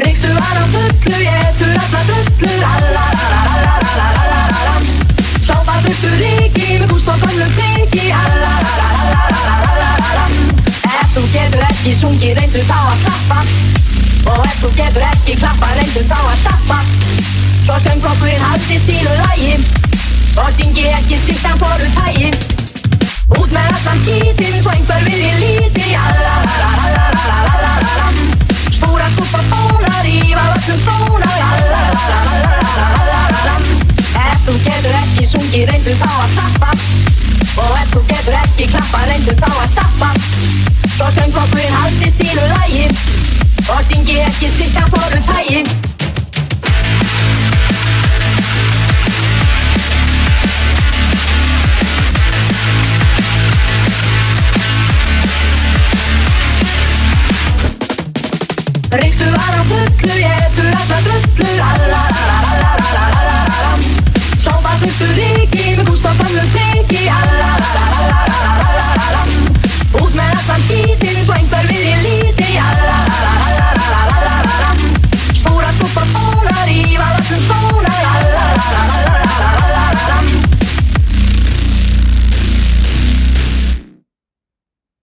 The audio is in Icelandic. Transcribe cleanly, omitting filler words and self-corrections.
Ryksugar á fullu, étur alla drullu, allararararararararam. Sópa burtu ryki með gúst og gömlu priki, allarararararararam. Ef þú getur ekki sungið, reyndu þá að klappa. Og ef þú getur ekki klappa, reyndu þá að stappa. Svo söngflokkurinn haldi sínu lagi og syngi ekki sýttan hvoru tægi. Út með allan skítinn svo einhver vilji líti, allarararararararam. Spúra, skúpa, bóna, rífa öllum stóna, allarararararararam. Ef þú getur ekki sungið, reyndu þá að klappa. Og ef þú getur ekki klappa, reyndu þá að stappa. Svo söngflokkurinn haldi sínu lagi og syngi ekki sýttan hvoru tægi. Ryksugar á fullu, étur alla drullu, allarararararararam. Sópa burtu ryki með gúst og gömlu